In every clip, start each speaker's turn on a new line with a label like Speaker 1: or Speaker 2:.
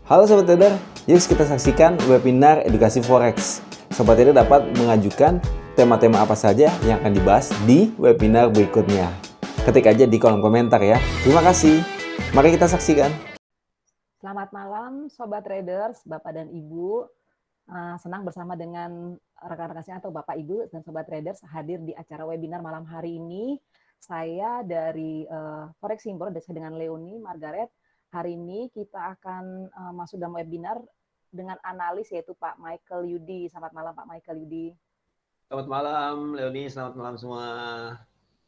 Speaker 1: Halo Sobat Trader, yuk kita saksikan webinar edukasi Forex. Sobat Trader dapat mengajukan tema-tema apa saja yang akan dibahas di webinar berikutnya. Ketik aja di kolom komentar ya. Terima kasih. Mari kita saksikan.
Speaker 2: Selamat malam Sobat Traders, Bapak dan Ibu. Senang bersama dengan rekan-rekan saya atau Bapak Ibu dan Sobat Traders hadir di acara webinar malam hari ini. Saya dari Forex Impro dengan Leonie Margaret. Hari ini kita akan masuk dalam webinar dengan analis yaitu Pak Michael Yudi. Selamat malam Pak Michael Yudi.
Speaker 3: Selamat malam Leonie, selamat malam semua.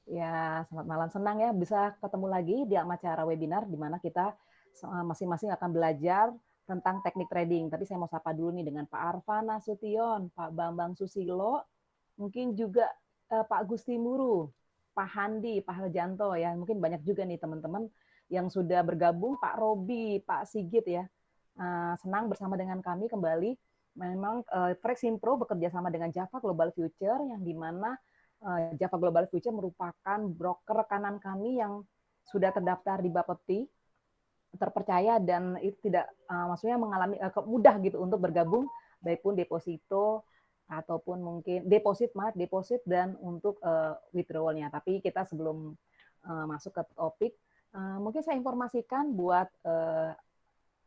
Speaker 2: Ya, selamat malam. Senang ya bisa ketemu lagi di acara webinar di mana kita masing-masing akan belajar tentang teknik trading. Tapi saya mau sapa dulu nih dengan Pak Arfa Nasution, Pak Bambang Susilo, mungkin juga Pak Gusti Muru, Pak Handi, Pak Harjanto ya. Mungkin banyak juga nih teman-teman yang sudah bergabung, Pak Robi, Pak Sigit ya. Senang bersama dengan kami kembali. Memang Forex Impro bekerja sama dengan Java Global Future yang dimana Java Global Future merupakan broker rekanan kami yang sudah terdaftar di Bapepti, terpercaya dan itu tidak maksudnya mengalami mudah gitu untuk bergabung baik pun deposito ataupun mungkin deposit dan untuk withdrawal-nya. Tapi kita sebelum masuk ke topik, mungkin saya informasikan buat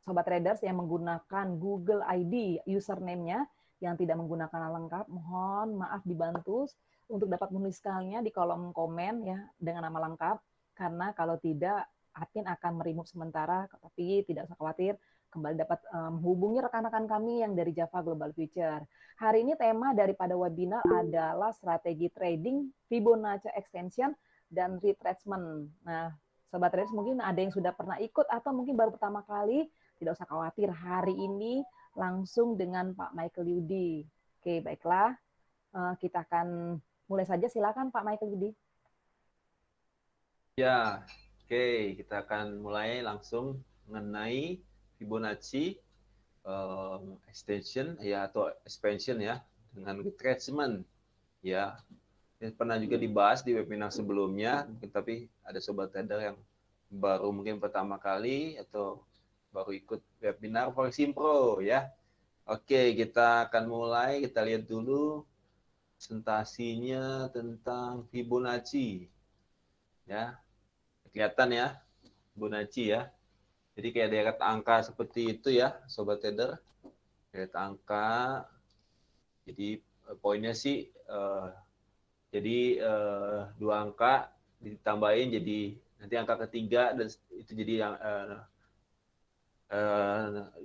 Speaker 2: Sobat Traders yang menggunakan Google ID username-nya yang tidak menggunakan lengkap, mohon maaf dibantu untuk dapat menuliskannya di kolom komen ya dengan nama lengkap, karena kalau tidak admin akan remove sementara, tapi tidak usah khawatir, kembali dapat menghubungi rekan-rekan kami yang dari Java Global Future. Hari ini tema daripada webinar adalah strategi trading, Fibonacci extension, dan retracement. Nah, Sobat Traders mungkin ada yang sudah pernah ikut atau mungkin baru pertama kali, tidak usah khawatir, hari ini langsung dengan Pak Michael Yudi. Oke, baiklah. Kita akan mulai saja. Silakan Pak Michael Yudi.
Speaker 3: Ya, oke. Kita akan mulai langsung mengenai Fibonacci extension ya atau expansion ya dengan retracement ya. Ini pernah juga dibahas di webinar sebelumnya, tapi ada sobat trader yang baru mungkin pertama kali atau baru ikut webinar Forex Impro ya. Oke, kita akan mulai. Kita lihat dulu presentasinya tentang Fibonacci. Ya, kelihatan ya Fibonacci ya. Jadi kayak deret angka seperti itu ya, sobat trader. Deret angka. Jadi poinnya sih jadi dua angka ditambahin jadi nanti angka ketiga dan itu jadi yang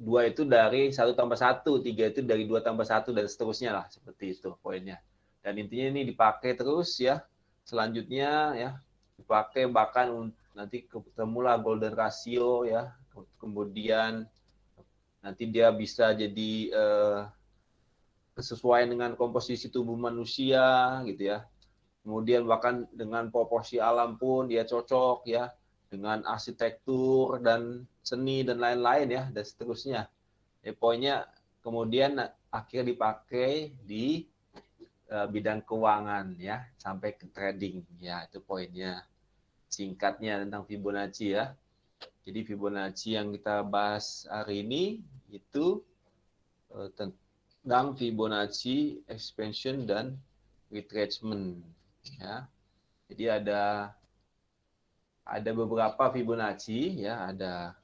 Speaker 3: dua itu dari 1 tambah 1, 3 itu dari 2 tambah 1 dan seterusnya lah, seperti itu poinnya. Dan intinya ini dipakai terus ya, selanjutnya ya, dipakai bahkan nanti ketemulah golden ratio ya, kemudian nanti dia bisa jadi kesesuaian dengan komposisi tubuh manusia gitu ya. Kemudian bahkan dengan proporsi alam pun dia cocok ya, dengan arsitektur dan seni dan lain-lain ya, dan seterusnya. Poinnya kemudian akhirnya dipakai di bidang keuangan ya, sampai ke trading ya, itu poinnya singkatnya tentang Fibonacci ya. Jadi Fibonacci yang kita bahas hari ini itu tentang Fibonacci expansion dan retracement ya. Jadi ada beberapa Fibonacci ya, ada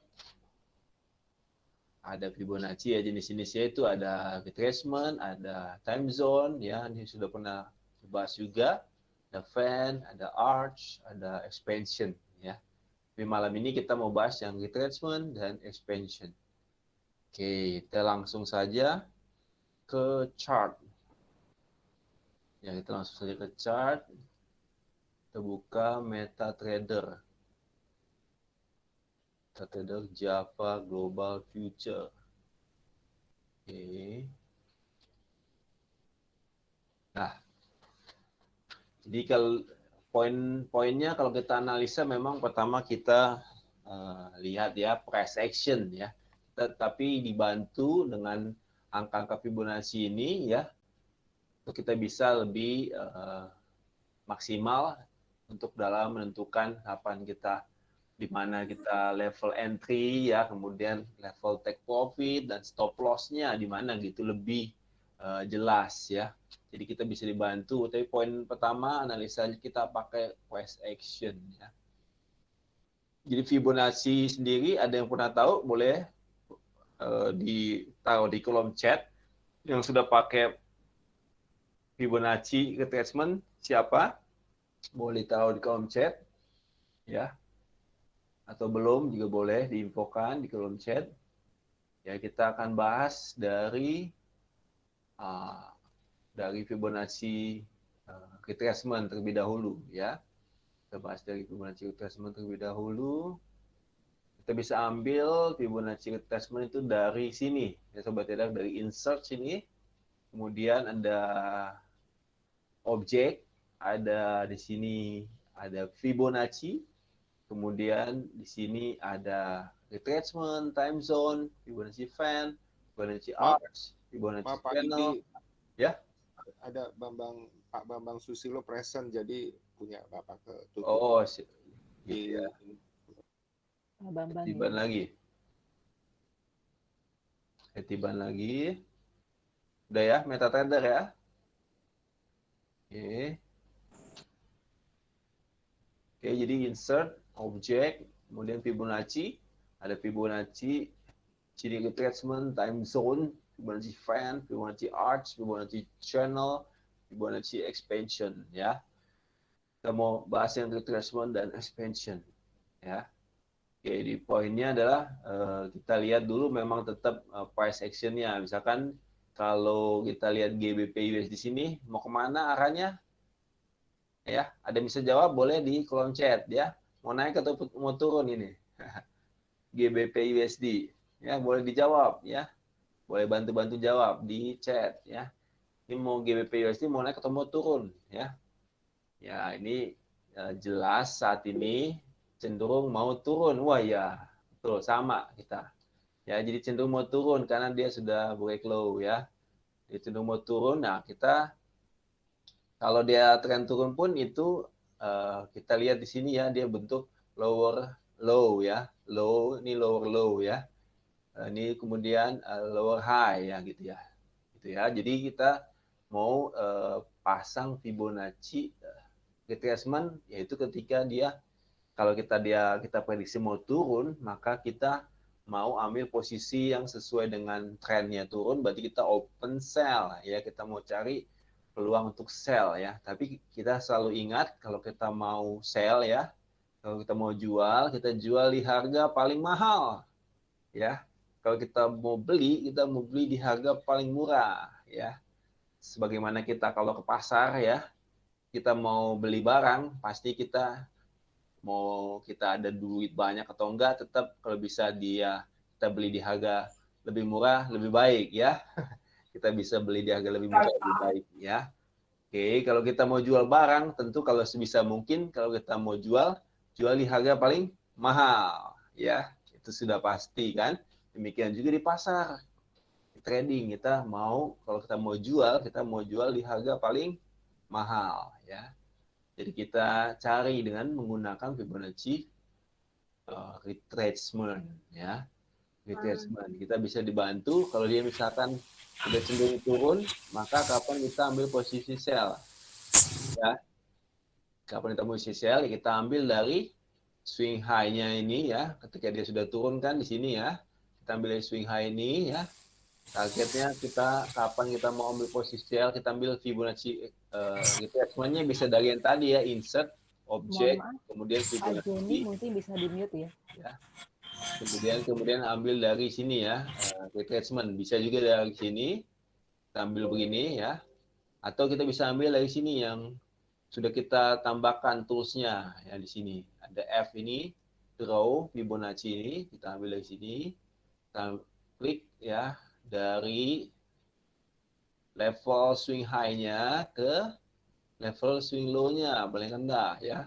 Speaker 3: Fibonacci ya, jenis-jenisnya itu ada retracement, ada time zone ya, ini sudah pernah dibahas juga, ada fan, ada arch, ada expansion ya. Tapi malam ini kita mau bahas yang retracement dan expansion. Oke, kita langsung saja ke chart. Ya, kita langsung saja ke chart. Kita buka MetaTrader. MetaTrader Java Global Future. Oke. Nah, jadi kalau poin-poinnya kalau kita analisa memang pertama kita lihat ya price action ya, tetapi dibantu dengan angka-angka Fibonacci ini ya, untuk kita bisa lebih maksimal untuk dalam menentukan kapan kita di mana kita level entry ya, kemudian level take profit dan stop loss-nya di mana gitu lebih jelas ya. Jadi kita bisa dibantu. Tapi poin pertama analisa kita pakai price action ya. Jadi Fibonacci sendiri ada yang pernah tahu boleh ditaruh di kolom chat yang sudah pakai Fibonacci retracement siapa? Boleh taruh di kolom chat ya. Atau belum juga boleh diinfokan di kolom chat. Ya, kita akan bahas dari Fibonacci retracement terlebih dahulu ya. Kita bahas dari Fibonacci retracement terlebih dahulu. Kita bisa ambil Fibonacci retracement itu dari sini ya sobat trader, dari insert sini. Kemudian ada objek, ada di sini ada Fibonacci. Kemudian di sini ada retracement, time zone, Fibonacci fan, Fibonacci arch, Fibonacci
Speaker 4: Pak
Speaker 3: channel.
Speaker 4: Didi,
Speaker 3: Ya,
Speaker 4: ada Pak Bambang Susilo present, jadi punya Bapak ketutup.
Speaker 3: oh, gitu
Speaker 4: di
Speaker 3: ya.
Speaker 2: Pak Bambang
Speaker 3: Ketiban
Speaker 2: ya.
Speaker 3: lagi. Ketiban lagi. Udah ya, MetaTrader ya. Oke. Oke, jadi insert, object, kemudian Fibonacci. Ada Fibonacci, CD retracement, time zone, Fibonacci fan, Fibonacci arch, Fibonacci channel, Fibonacci expansion ya. Kita mau bahas yang retracement dan expansion ya. Oke, di poinnya adalah kita lihat dulu memang tetap price action-nya. Misalkan kalau kita lihat GBP US di sini mau kemana arahnya? Ya, ada yang bisa jawab boleh di kolom chat ya. Mau naik atau mau turun ini? GBP USD ya, boleh dijawab ya. Boleh bantu-bantu jawab di chat ya. Ini mau GBP USD mau naik atau mau turun ya. Ya, ini jelas saat ini cenderung mau turun. Wah ya, betul sama kita. Ya, jadi cenderung mau turun karena dia sudah break low ya. Dia cenderung mau turun. Nah, kita kalau dia tren turun pun itu kita lihat di sini ya, dia bentuk lower low ya. Low, ini lower low ya. Ini kemudian lower high ya gitu ya. Gitu ya. Jadi kita mau pasang Fibonacci retracement yaitu ketika dia kalau kita prediksi mau turun, maka kita mau ambil posisi yang sesuai dengan trennya turun, berarti kita open sell ya, kita mau cari peluang untuk sell ya. Tapi kita selalu ingat kalau kita mau sell ya, kalau kita mau jual, kita jual di harga paling mahal ya. Kalau kita mau beli di harga paling murah ya. Sebagaimana kita kalau ke pasar ya, kita mau beli barang, pasti kita mau kita ada duit banyak atau enggak, tetap kalau bisa kita beli di harga lebih murah, lebih baik ya. Kita bisa beli di harga lebih murah, lebih baik ya. Oke, kalau kita mau jual barang, tentu kalau sebisa mungkin kalau kita mau jual di harga paling mahal ya. Itu sudah pasti kan. Demikian juga di pasar. Di trading kalau kita mau jual di harga paling mahal ya. Jadi kita cari dengan menggunakan Fibonacci retracement ya. Retracement. Kita bisa dibantu kalau dia misalkan sudah cenderung turun, maka kapan kita ambil posisi sell ya. Kapan kita posisi sell, kita ambil dari swing high-nya ini ya. Ketika dia sudah turun kan di sini ya. Kita ambil dari swing high ini ya. Targetnya kapan kita mau ambil posisi sell, kita ambil Fibonacci retracement-nya bisa dari yang tadi ya, insert, object, kemudian
Speaker 2: Pak Joni
Speaker 3: Fibonacci.
Speaker 2: mungkin bisa di mute ya.
Speaker 3: Ya. Kemudian ambil dari sini ya, retracement. Bisa juga dari sini, kita ambil begini ya. Atau kita bisa ambil dari sini yang sudah kita tambahkan tools-nya ya di sini. Ada F ini, draw Fibonacci ini, kita ambil dari sini. Kita klik ya dari level swing high-nya ke level swing low-nya paling rendah ya.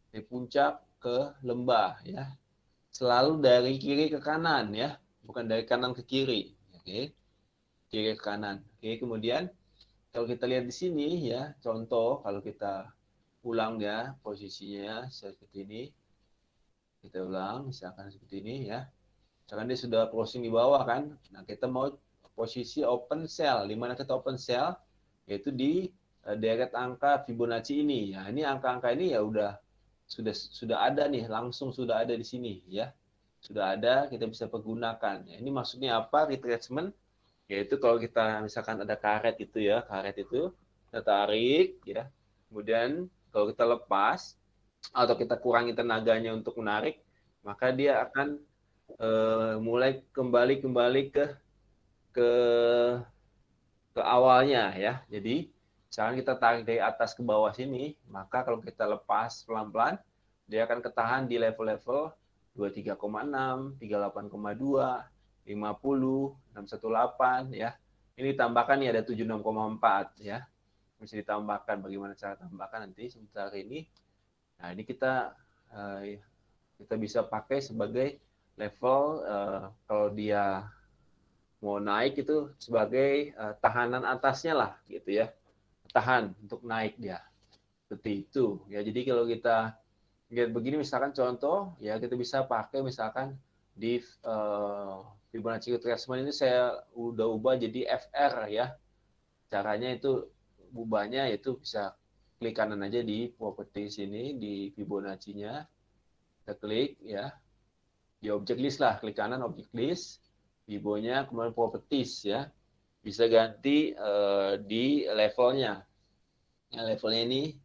Speaker 3: Dari puncak ke lembah ya. Selalu dari kiri ke kanan ya, bukan dari kanan ke kiri. Oke. Kiri ke kanan. Oke, kemudian kalau kita lihat di sini ya, contoh kalau kita ulang ya posisinya seperti ini. Kita ulang, misalkan seperti ini ya. Misalkan dia sudah closing di bawah kan. Nah, kita mau posisi open sell. Di mana kita open sell? Yaitu di deret angka Fibonacci ini. Ya, ini angka-angka ini ya sudah ada nih, langsung sudah ada di sini ya. Sudah ada, kita bisa pergunakan. Ya, ini maksudnya apa? Retracement, yaitu kalau kita misalkan ada karet itu ya, karet itu kita tarik ya. Kemudian kalau kita lepas atau kita kurangi tenaganya untuk menarik, maka dia akan mulai kembali ke ke awalnya ya. Jadi misalkan kita tarik dari atas ke bawah sini, maka kalau kita lepas pelan-pelan, dia akan ketahan di level-level 23,6, 38,2, 50, 618 ya. Ini ditambahkan nih ada 76,4 ya. Bisa ditambahkan, bagaimana cara tambahkan nanti sebentar ini. Nah, ini kita bisa pakai sebagai level kalau dia mau naik itu sebagai tahanan atasnya lah gitu ya, tahan untuk naik dia seperti itu ya. Jadi kalau kita lihat begini misalkan contoh ya, kita bisa pakai misalkan di Fibonacci retracement ini saya udah ubah jadi FR ya. Caranya itu ubahnya itu bisa klik kanan aja di properti sini di Fibonacci-nya, kita klik ya di object list lah, klik kanan object list, Fibo-nya, kemudian properties ya, bisa ganti di levelnya. Ya, levelnya ini,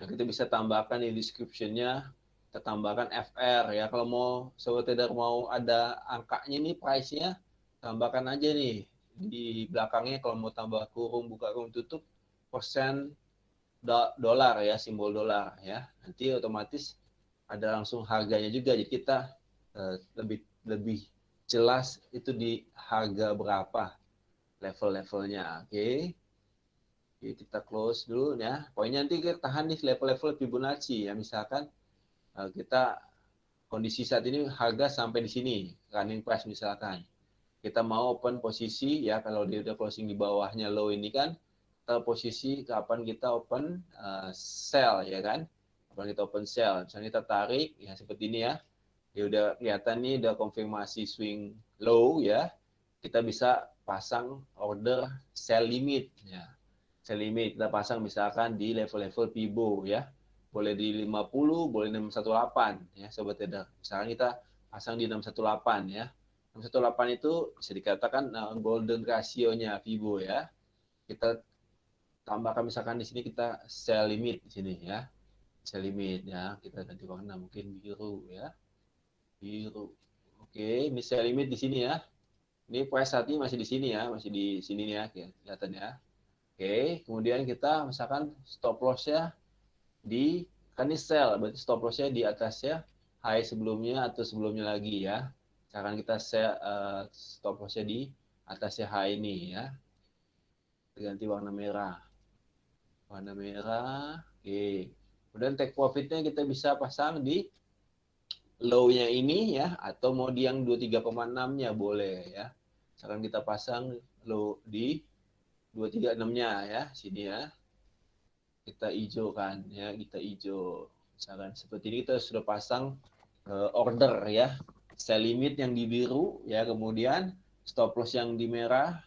Speaker 3: nah kita bisa tambahkan di description-nya, kita tambahkan FR ya. Kalau mau sobat trader mau ada angkanya nih, price-nya, tambahkan aja nih di belakangnya. Kalau mau tambah kurung, buka kurung, tutup, persen dolar ya, simbol dolar ya. Nanti otomatis ada langsung harganya juga. Jadi kita lebih jelas itu di harga berapa level-levelnya. Oke. Oke, kita close dulu ya. Poinnya nanti kita tahan di level-level Fibonacci ya. Misalkan kita kondisi saat ini harga sampai di sini, running price misalkan. Kita mau open posisi ya, kalau dia udah closing di bawahnya low ini kan, kita posisi kapan kita open sell ya kan. Kapan kita open sell. Misalnya kita tarik ya seperti ini ya. Ya udah kelihatan nih, udah konfirmasi swing low ya. Kita bisa pasang order sell limit ya. Sell limit kita pasang misalkan di level-level Fibo ya. Boleh di 50, boleh 618 ya sobat trader. Misalkan kita pasang di 618 ya. 618 itu bisa dikatakan golden ratio-nya Fibo ya. Kita tambahkan misalkan di sini kita sell limit di sini ya. Sell limit ya. Kita ganti warna mungkin biru ya. Biru. Oke, ini sell limit di sini ya. Ini price saat ini masih di sini ya, masih di sini ya, kelihatan ya. Oke, kemudian kita misalkan stop loss-nya di kan ini sell, berarti stop loss-nya di atasnya high sebelumnya atau sebelumnya lagi ya. Misalkan kita stop loss-nya di atasnya high ini ya. Ganti warna merah. Warna merah. Oke. Kemudian take profit-nya kita bisa pasang di low-nya ini ya, atau mau di yang 23,6-nya boleh ya. Misalkan kita pasang low di 236-nya ya, sini ya. Kita hijaukan ya, kita hijau. Misalkan seperti ini kita sudah pasang order ya. Sell limit yang di biru ya, kemudian stop loss yang di merah,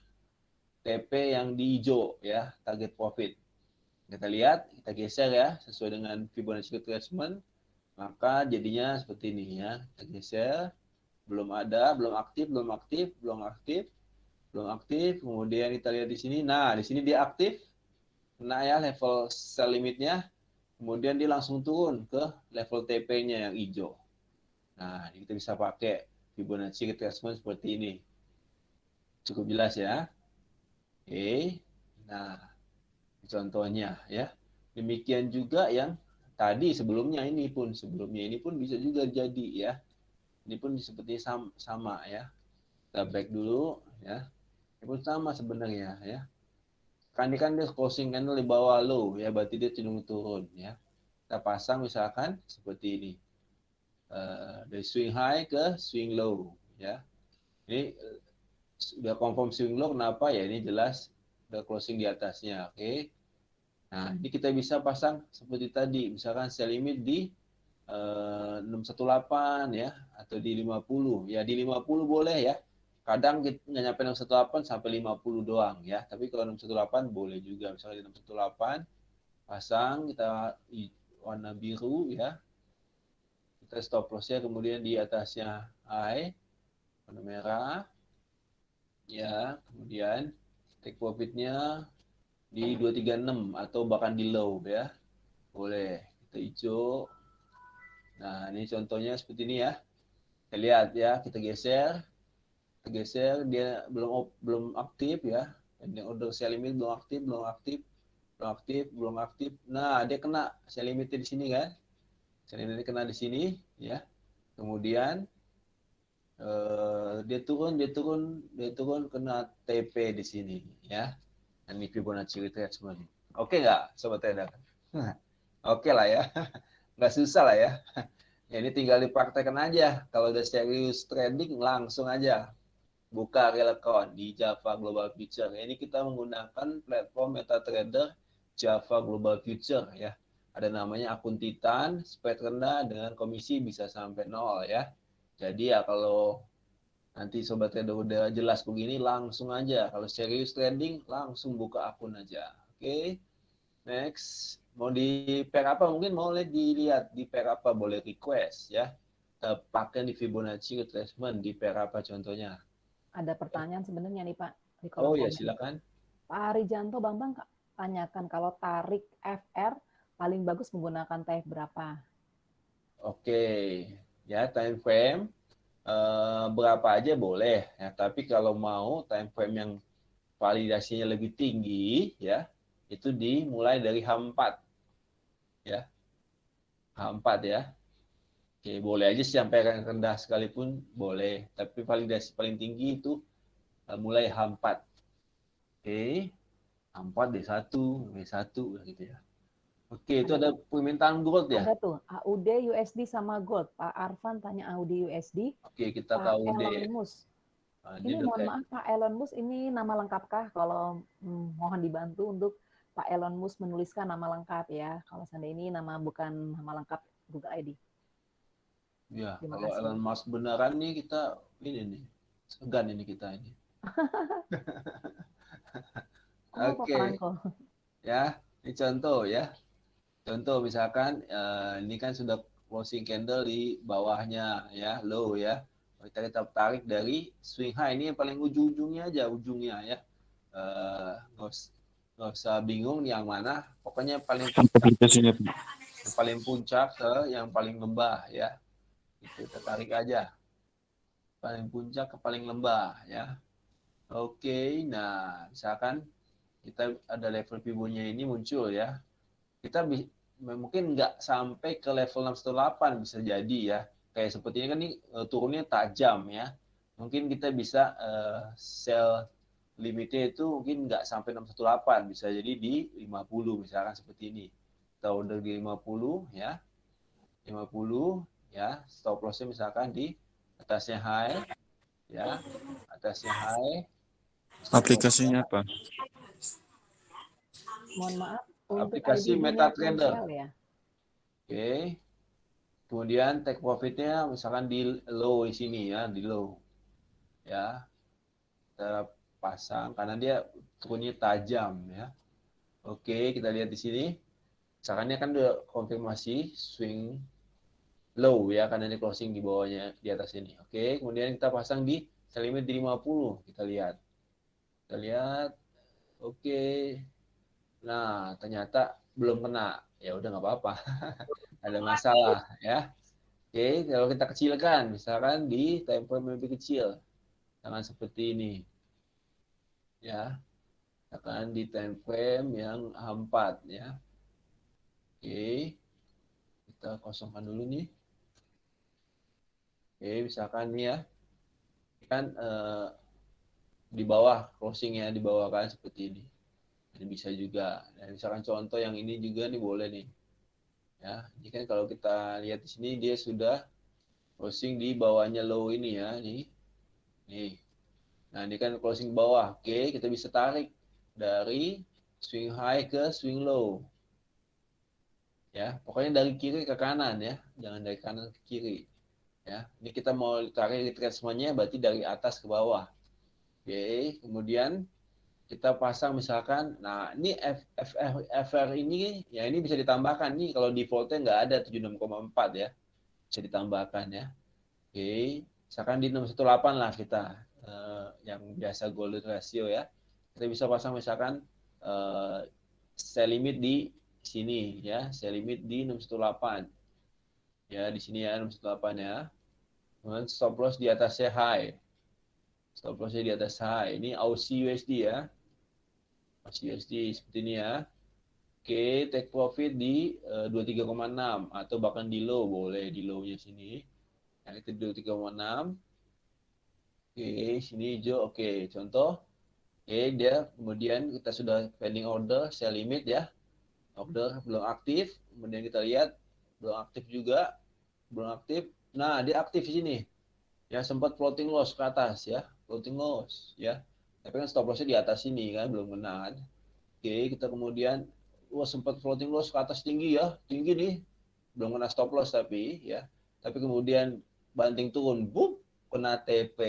Speaker 3: TP yang di hijau ya, target profit. Kita lihat, kita geser ya, sesuai dengan Fibonacci retracement. Maka jadinya seperti ini ya. Kita geser. Belum ada, belum aktif, belum aktif, belum aktif, belum aktif. Kemudian kita lihat di sini. Nah, di sini dia aktif. Kena ya level sell limitnya. Kemudian dia langsung turun ke level TP-nya yang hijau. Nah, ini kita bisa pakai Fibonacci retracement seperti ini. Cukup jelas ya. Oke. Nah, contohnya ya. Demikian juga yang tadi sebelumnya ini pun bisa juga jadi ya. Ini pun seperti sama ya. Kita back dulu ya. Ini pun sama sebenarnya ya. Ini kan dia closing candle di bawah low ya, berarti dia cenderung turun ya. Kita pasang misalkan seperti ini. Dari swing high ke swing low ya. Ini sudah confirm swing low, kenapa ya? Ini jelas udah closing di atasnya, oke. Nah, ini kita bisa pasang seperti tadi, misalkan sell limit di 618 ya, atau di 50. Ya di 50 boleh ya. Kadang kita nggak nyampe 618 sampai 50 doang ya. Tapi kalau 618 boleh juga. Misalnya di 618 pasang kita warna biru ya. Kita stop lossnya kemudian di atasnya high warna merah ya. Kemudian take profitnya di 236 atau bahkan di low ya. Boleh. Kita hijau. Nah, ini contohnya seperti ini ya. Kita lihat ya, kita geser dia belum aktif ya. Pending order sell limit belum aktif. Nah, dia kena sell limitnya di sini kan. Sell limitnya kena di sini ya. Kemudian dia turun kena TP di sini ya. Ini Fibonacci retracement. Oke nggak sobat trader? Oke lah ya. Nggak susah lah ya. Ya, ini tinggal dipraktekkan aja. Kalau udah serius trading, langsung aja buka real account di Java Global Future. Ini kita menggunakan platform MetaTrader Java Global Future ya. Ada namanya akun Titan, spread rendah dengan komisi bisa sampai 0 ya. Jadi ya kalau nanti sobat trader udah jelas begini, langsung aja. Kalau serius trading, langsung buka akun aja. Oke. Next. Mau di pair apa? Mungkin mau dilihat di pair apa, boleh request ya. Pakai di Fibonacci retracement di pair apa contohnya?
Speaker 2: Ada pertanyaan sebenarnya nih Pak di
Speaker 3: Oh
Speaker 2: kolom
Speaker 3: ya
Speaker 2: komen.
Speaker 3: silakan.
Speaker 2: Pak Arijanto Bambang tanyakan kalau tarik FR paling bagus menggunakan TF berapa?
Speaker 3: Oke, ya time frame berapa aja boleh ya. Tapi kalau mau time frame yang validasinya lebih tinggi ya, itu dimulai dari H4 ya. H4 ya. Oke, boleh aja sampai yang rendah sekalipun boleh, tapi validasi paling tinggi itu mulai H4. Oke, H4 D1, W1 gitu ya. Oke, itu ada permintaan gold ya.
Speaker 2: Ada tuh AUD USD sama gold. Pak Arfan tanya AUD USD.
Speaker 3: Oke, kita
Speaker 2: Pak
Speaker 3: tahu
Speaker 2: Elon
Speaker 3: deh.
Speaker 2: Musk.
Speaker 3: Ini
Speaker 2: Ini mohon maaf Pak Elon Musk, ini nama lengkapkah? Kalau mohon dibantu untuk Pak Elon Musk menuliskan nama lengkap ya. Kalau seandainya ini nama bukan nama lengkap Google ID.
Speaker 3: ya,
Speaker 2: Terima
Speaker 3: kalau
Speaker 2: kasih.
Speaker 3: Elon Musk beneran nih kita ini nih. Segan ini kita ini.
Speaker 2: Oh, Pak
Speaker 3: Oke,
Speaker 2: Franco.
Speaker 3: ya. Ini contoh ya. Contoh misalkan ini kan sudah closing candle di bawahnya ya, low ya. Kita tarik dari swing high ini yang paling ujung-ujungnya aja, ujungnya ya. Nggak usah bingung yang mana, pokoknya paling puncak ke yang paling lembah ya. Itu kita tarik aja. Paling puncak ke paling lembah ya. Oke, nah misalkan kita ada level pivonya ini muncul ya. Kita mungkin nggak sampai ke level 618 bisa jadi ya. Kayak seperti ini kan nih turunnya tajam ya. Mungkin kita bisa sell limitnya itu mungkin nggak sampai 618, bisa jadi di 50 misalkan seperti ini. Kita order di 50 ya. 50 ya, stop lossnya misalkan di atasnya high ya. Atasnya high.
Speaker 5: Aplikasinya apa?
Speaker 2: Mohon maaf untuk
Speaker 3: Aplikasi
Speaker 2: ID-nya
Speaker 3: MetaTrader.
Speaker 2: cancel ya.
Speaker 3: Oke. Kemudian take profitnya misalkan di low di sini ya, di low. Ya. Kita pasang karena dia turunnya tajam ya. Oke, kita lihat di sini. Misalkan ini kan udah konfirmasi swing low ya, karena ini closing di bawahnya di atas ini. Oke, kemudian kita pasang di sell limit di 50. Kita lihat. Kita lihat. Oke. Nah, ternyata belum kena. Ya udah nggak apa-apa. Ada masalah ya. Oke, kalau kita kecilkan, misalkan di time frame lebih kecil, jangan seperti ini, ya. Misalkan di time frame yang H4 ya. Oke, kita kosongkan dulu nih. Oke, misalkan nih ya, kan di bawah closingnya di bawah kan seperti ini. Ini bisa juga. Dan misalkan contoh yang ini juga nih boleh nih. Ya, ini kan kalau kita lihat di sini dia sudah closing di bawahnya low ini ya, nih. Nih. Nah, ini kan closing bawah. Oke, kita bisa tarik dari swing high ke swing low. Ya, pokoknya dari kiri ke kanan ya, jangan dari kanan ke kiri. Ya, ini kita mau tarik retracement-nya berarti dari atas ke bawah. Oke, kemudian kita pasang misalkan, nah ini FR ini ya ini bisa ditambahkan nih kalau defaultnya nggak ada 76,4 ya, bisa ditambahkan ya. Oke, misalkan di 618 lah kita yang biasa golden ratio ya. Kita bisa pasang misalkan sell limit di sini ya, sell limit di 618 ya, di sini ya 618 ya. Kemudian stop loss di atasnya high. Stop lossnya di atas high. Ini Aussie USD ya. Aussie USD seperti ini ya. Oke, take profit di 23,6 atau bahkan di low, boleh di low-nya sini. Yang itu 23,6. Oke, sini hijau. Oke, contoh. Oke, dia kemudian kita sudah pending order, sell limit ya. Order belum aktif. Kemudian kita lihat belum aktif juga. Belum aktif. Nah, dia aktif di sini. Ya, sempat floating loss ke atas ya. Floating loss ya. Tapi kan stop loss-nya di atas sini kan, belum kena kan. Oke, kita kemudian sempat floating loss ke atas tinggi ya. Tinggi nih. Belum kena stop loss tapi ya. Tapi kemudian banting turun, boom, kena TP.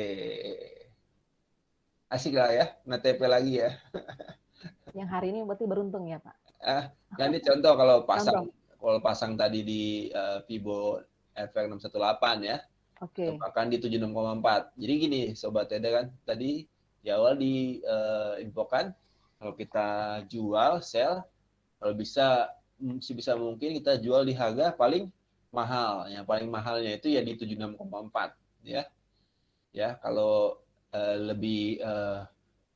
Speaker 3: Asik lah ya, kena TP lagi ya.
Speaker 2: Yang hari ini berarti beruntung ya, Pak.
Speaker 3: Nah ini contoh kalau pasang tadi di Vibo FR 618 ya.
Speaker 2: Oke.
Speaker 3: Bahkan di 76,4. Jadi gini Sobat Trader kan, tadi di awal diinfokan kalau kita jual, sell, kalau bisa mungkin kita jual di harga paling mahal. Yang paling mahalnya itu ya di 76,4 ya. Ya, kalau lebih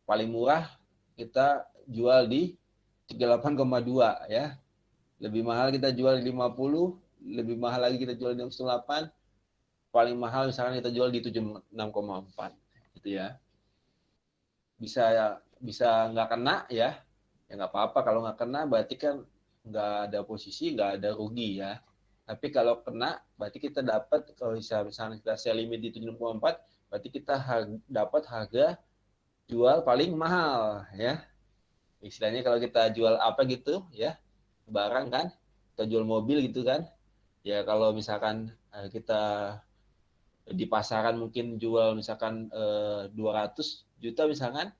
Speaker 3: paling murah kita jual di 38,2 ya. Lebih mahal kita jual di 50, lebih mahal lagi kita jual di 68, paling mahal misalkan kita jual di 76,4 gitu ya. Bisa nggak kena ya nggak apa-apa. Kalau nggak kena berarti kan nggak ada posisi, nggak ada rugi ya. Tapi kalau kena berarti kita dapat, kalau misalnya kita sell limit di 76,4 berarti kita dapat harga jual paling mahal ya. Istilahnya kalau kita jual apa gitu ya, barang kan, kita jual mobil gitu kan. Ya kalau misalkan kita di pasaran mungkin jual misalkan 200 juta misalkan,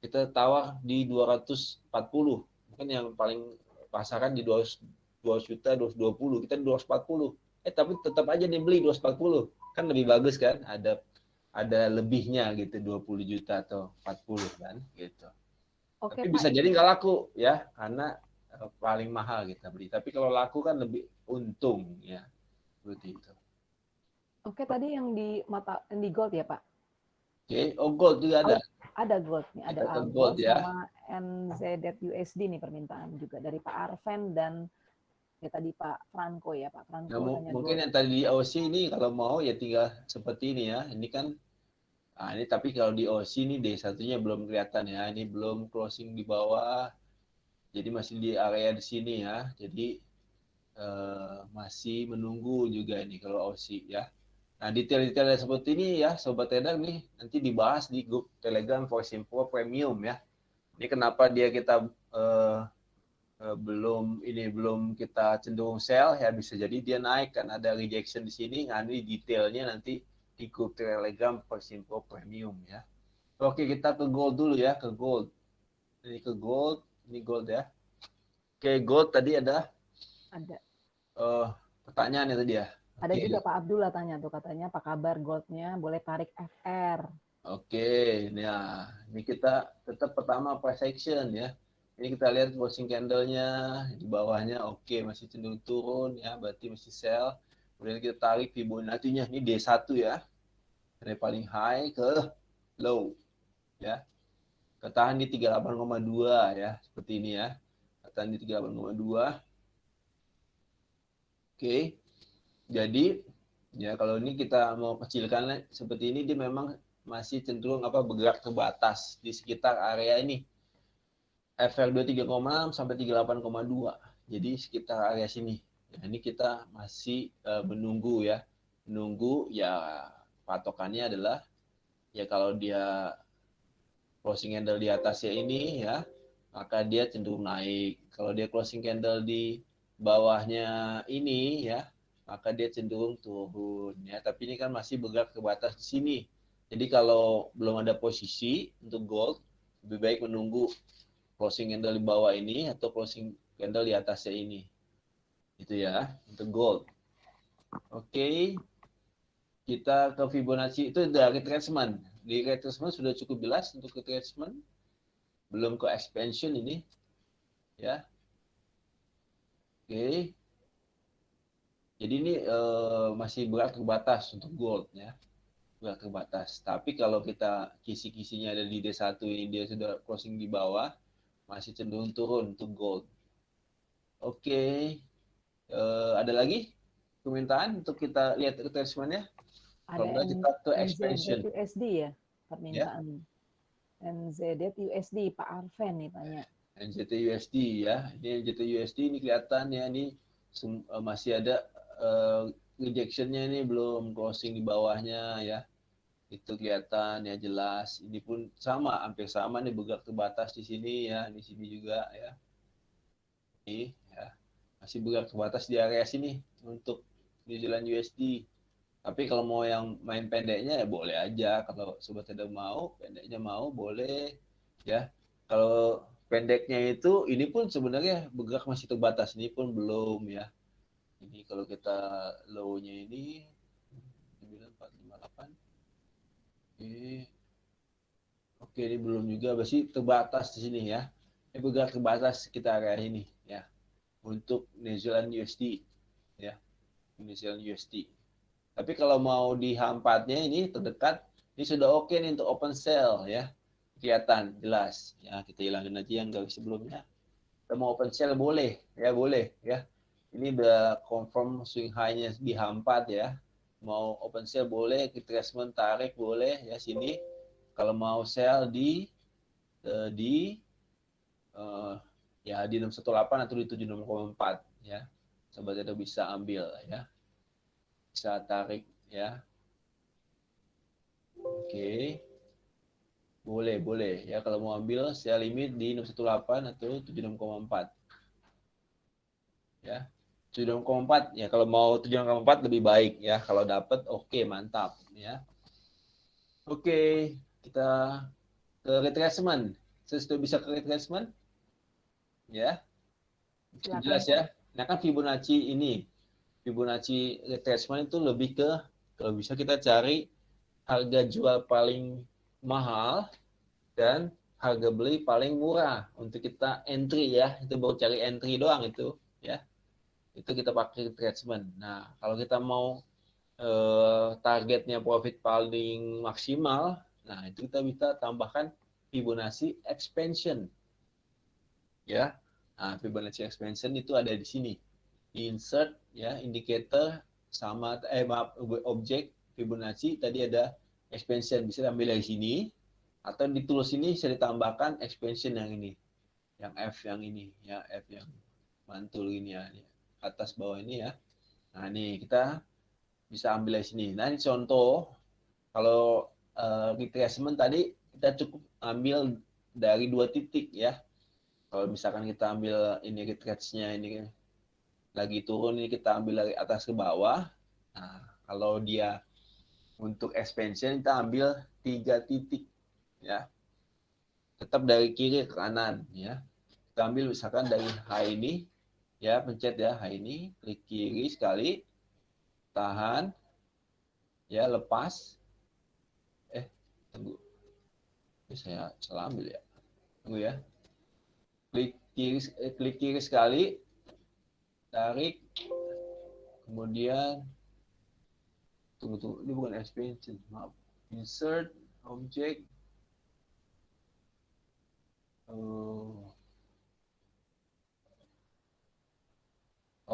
Speaker 3: kita tawar di 240. Mungkin yang paling pasaran di 200 juta, 220, kita di 240. Tapi tetap aja nih beli 240. Kan lebih bagus kan, ada lebihnya gitu, 20 juta atau 40 kan gitu.
Speaker 2: Oke,
Speaker 3: Tapi
Speaker 2: Pak.
Speaker 3: bisa jadi nggak laku ya, karena paling mahal kita beli. Tapi kalau laku kan lebih untung ya, seperti itu.
Speaker 2: Oke, tadi yang di gold ya, Pak?
Speaker 3: Oke, gold juga ada.
Speaker 2: Ada gold nih, ada
Speaker 3: Kita
Speaker 2: gold
Speaker 3: ya.
Speaker 2: sama NZUSD nih permintaan juga dari Pak Arven dan ya tadi Pak Franco ya, Pak Franco.
Speaker 3: Nah, mungkin yang tadi di OC ini kalau mau ya tinggal seperti ini ya. Ini kan ini tapi kalau di OC ini D1-nya belum kelihatan ya. Ini belum closing di bawah. Jadi masih di area di sini ya. Jadi masih menunggu juga ini kalau OC ya. Nah, detail-detail seperti ini ya, Sobat Trader nih nanti dibahas di grup Telegram Forex-Info Premium ya. Ini kenapa kita belum kita cenderung sell ya, bisa jadi dia naik kan ada rejection di sini. Nah, ini detailnya nanti di grup Telegram Forex-Info Premium ya. Oke, kita ke gold dulu ya, ke gold. Ini ke gold, ini gold ya. Oke, gold tadi ada pertanyaan ya tadi ya.
Speaker 2: Ada juga Pak Abdullah tanya tuh, katanya apa kabar goldnya, boleh tarik FR.
Speaker 3: Oke, nah ini kita tetap pertama price action ya. Ini kita lihat closing candle-nya di bawahnya, oke, masih cenderung turun ya, berarti masih sell. Kemudian kita tarik Fibonacci-nya, ini D1 ya, dari paling high ke low ya. Ketahan di 38,2 ya, seperti ini ya. Ketahan di 38,2. Oke. Jadi ya kalau ini kita mau kecilkan seperti ini, dia memang masih cenderung bergerak ke batas di sekitar area ini. FR 23,6 sampai 38,2. Jadi sekitar area sini. Ya, ini kita masih menunggu ya. Menunggu ya, patokannya adalah ya kalau dia closing candle di atasnya ini ya, maka dia cenderung naik. Kalau dia closing candle di bawahnya ini ya, maka dia cenderung turun ya. Tapi ini kan masih bergerak ke batas di sini. Jadi kalau belum ada posisi untuk gold, lebih baik menunggu closing candle di bawah ini atau closing candle di atasnya ini. Itu ya, untuk gold. Oke. Kita ke Fibonacci itu dari retracement. Di retracement sudah cukup jelas untuk retracement. Belum ke expansion ini. Ya. Oke. Jadi ini masih berat terbatas untuk gold ya. Berat terbatas. Tapi kalau kita kisi-kisinya ada di D1 ini dia sudah closing di bawah, masih cenderung turun untuk gold. Oke. Ada lagi permintaan untuk kita lihat retracement-nya? Kalau enggak kita ke expansion.
Speaker 2: NZD USD ya permintaan. NZD USD Pak Arven nih tanya.
Speaker 3: NZT USD ya. Ini NZT USD ini kelihatan ya, ini masih ada rejection-nya ini belum closing di bawahnya ya. Itu kelihatan ya jelas. Ini pun sama, hampir sama nih bergerak terbatas di sini ya, di sini juga ya. Ini ya. Masih bergerak terbatas di area sini untuk New Zealand USD. Tapi kalau mau yang main pendeknya ya boleh aja. Kalau sobat trader mau, pendeknya mau boleh ya. Kalau pendeknya itu ini pun sebenarnya bergerak masih terbatas, ini pun belum ya. Ini kalau kita low-nya ini 9458. Oke, ini belum juga, masih terbatas di sini ya. Ini bergerak terbatas sekitar area ini ya. Untuk New Zealand USD ya. New Zealand USD. Tapi kalau mau di H4-nya ini terdekat, ini sudah oke nih untuk open sell ya. Kelihatan jelas. Ya, kita hilangin aja yang dari sebelumnya. Kita mau open sell boleh ya. Ini udah confirm swing high-nya di H4 ya. Mau open sell boleh, retracement tarik boleh ya sini. Kalau mau sell di 618 atau di 76,4 ya. Sobat trader bisa ambil ya. Bisa tarik ya. Oke. Boleh ya kalau mau ambil sell limit di 618 atau 76,4. Ya. 76,4 ya, kalau mau 76,4 lebih baik ya. Kalau dapat oke, mantap ya. Oke, kita ke retracement. Sudah bisa ke retracement? Ya.
Speaker 2: Silakan.
Speaker 3: Jelas ya. Nah kan Fibonacci ini. Fibonacci retracement itu lebih ke kalau bisa kita cari harga jual paling mahal dan harga beli paling murah untuk kita entry ya. Itu baru cari entry doang itu ya. Itu kita pakai retracement. Nah, kalau kita mau targetnya profit paling maksimal, nah itu kita bisa tambahkan Fibonacci expansion. Ya. Nah, Fibonacci expansion itu ada di sini. Insert ya, indicator sama objek Fibonacci tadi ada expansion, bisa ambil dari sini atau di tools ini bisa ditambahkan expansion yang ini. Yang F yang ini ya, F yang mantul ini ya. Atas bawah ini ya. Nah, ini kita bisa ambil dari sini. Nah, ini contoh kalau retracement tadi kita cukup ambil dari 2 titik ya. Kalau misalkan kita ambil ini retrace-nya ini lagi turun, ini kita ambil dari atas ke bawah. Nah, kalau dia untuk expansion kita ambil 3 titik ya. Tetap dari kiri ke kanan ya. Kita ambil misalkan dari high ini ya, pencet ya high ini, klik kiri sekali, tahan ya, lepas. Tunggu. Saya salah ambil ya. Tunggu ya. Klik kiri sekali, tarik, kemudian tunggu, ini bukan expansion, maaf, insert object,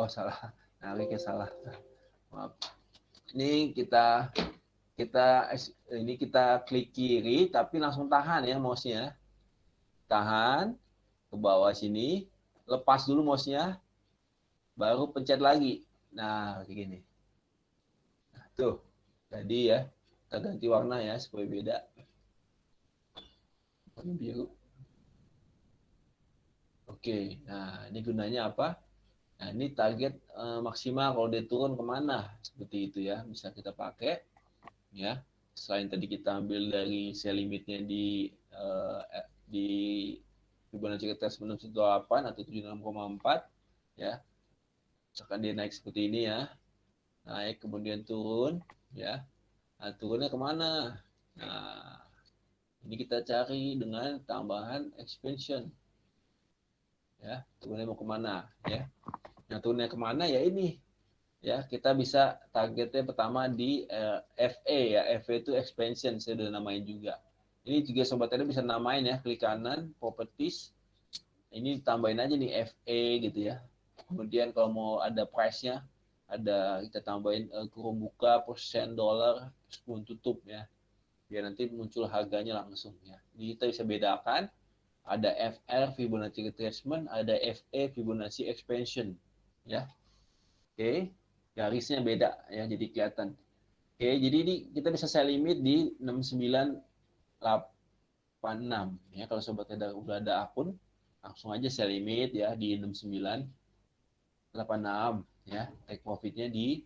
Speaker 3: salah, nariknya salah, maaf. Ini kita klik kiri tapi langsung tahan ya mouse-nya, tahan ke bawah sini, lepas dulu mouse-nya, baru pencet lagi. Nah, kayak gini. Nah, tuh. Tadi ya, kita ganti warna ya supaya beda. Warna biru. Oke, nah ini gunanya apa? Nah, ini target maksimal kalau dia turun kemana, seperti itu ya, bisa kita pakai ya. Selain tadi kita ambil dari sell limitnya di Fibonacci retracement 618 atau 76,4 ya. Misalkan dia naik seperti ini ya, naik kemudian turun ya. Nah, turunnya kemana? Nah, ini kita cari dengan tambahan expansion ya. Turunnya mau kemana ya? Nah, turunnya kemana ya ini ya, kita bisa targetnya pertama di FA ya. FA itu expansion, saya udah namain juga. Ini juga sobat trader bisa namain ya, klik kanan properties, ini tambahin aja nih FA gitu ya. Kemudian kalau mau ada price-nya, ada kita tambahin kurung buka, persen dolar, sebelum tutup ya, biar nanti muncul harganya langsung ya. Jadi kita bisa bedakan ada FR Fibonacci retracement, ada FA Fibonacci expansion ya. Oke, garisnya beda ya, jadi kelihatan. Oke, jadi ini kita bisa sell limit di 6986 ya. Kalau sobat udah ada akun, langsung aja sell limit ya di 6986 ya. Take profitnya di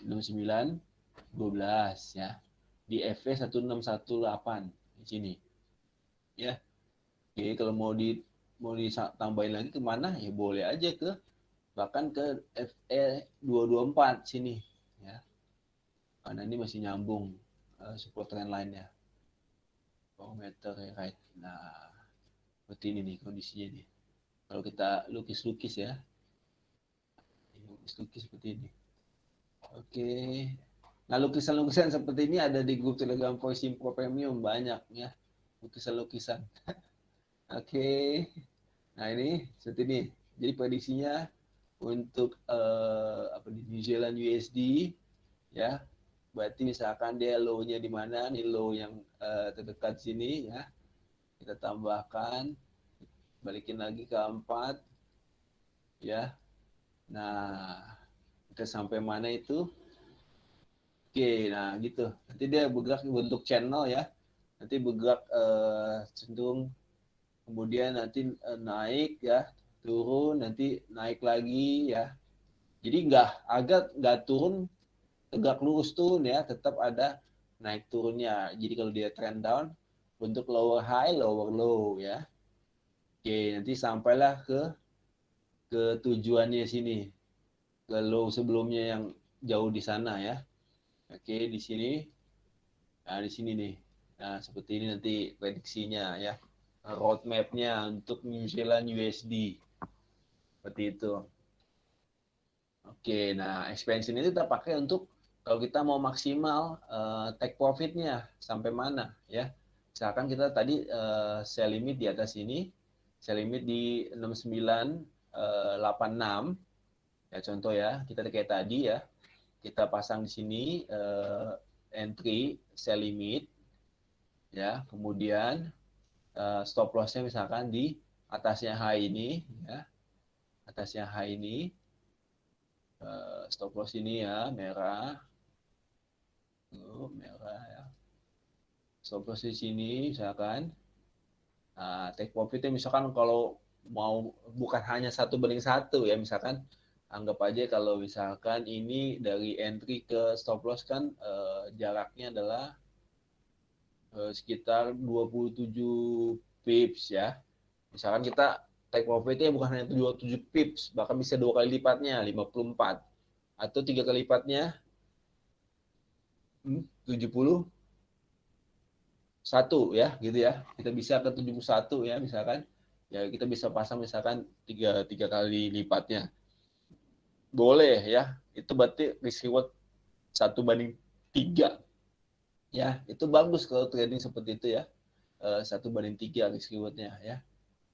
Speaker 3: 6912 ya. Di FV 1618 di sini. Ya. Oke, kalau mau ditambahin lagi kemana ya boleh aja ke bahkan ke FE 224 sini ya. Karena ini masih nyambung support trend line-nya. Barometer ya, right. Nah, seperti ini nih kondisinya nih. Kalau kita lukis-lukis ya. Lukis-lukis seperti ini. Oke. Nah, lukisan-lukisan seperti ini ada di grup Telegram Voice Info Premium banyak ya. Lukisan-lukisan. Oke. Nah, ini seperti ini. Jadi prediksinya untuk New Zealand USD ya. Berarti misalkan dia low-nya di mana? Nih low yang terdekat sini ya. Kita tambahkan, balikin lagi ke 4 ya. Nah, kita sampai mana itu? Oke, nah gitu. Nanti dia bergerak bentuk channel ya. Nanti bergerak cenderung kemudian nanti naik ya, turun, nanti naik lagi ya. Jadi nggak turun tegak lurus turun ya, tetap ada naik turunnya. Jadi kalau dia trend down bentuk lower high, lower low ya. Oke, nanti sampailah ke tujuannya sini. Ke low sebelumnya yang jauh di sana ya. Oke, di sini. Nah, di sini nih. Nah, seperti ini nanti prediksinya ya. Roadmap-nya untuk New Zealand USD. Seperti itu. Oke, nah expansion ini kita pakai untuk kalau kita mau maksimal take profitnya sampai mana ya. Misalkan kita tadi sell limit di atas ini, sell limit di 6986 ya, contoh ya, kita kayak tadi ya, kita pasang di sini entry sell limit ya, kemudian stop lossnya misalkan di atasnya high ini ya, atasnya high ini, stop loss ini ya merah, merah ya, stop loss di sini misalkan. Nah, take profitnya misalkan kalau mau bukan hanya 1:1 ya, misalkan anggap aja kalau misalkan ini dari entry ke stop loss kan jaraknya adalah sekitar 27 pips ya. Misalkan kita take profitnya bukan hanya 27 pips, bahkan bisa 2 kali lipatnya 54 atau 3 kali lipatnya 71 ya gitu ya. Kita bisa ke 71 ya misalkan. Ya kita bisa pasang misalkan 3 kali lipatnya. Boleh ya. Itu berarti risk reward 1:3. Ya, itu bagus kalau trading seperti itu ya. 1:3 risk reward-nya ya.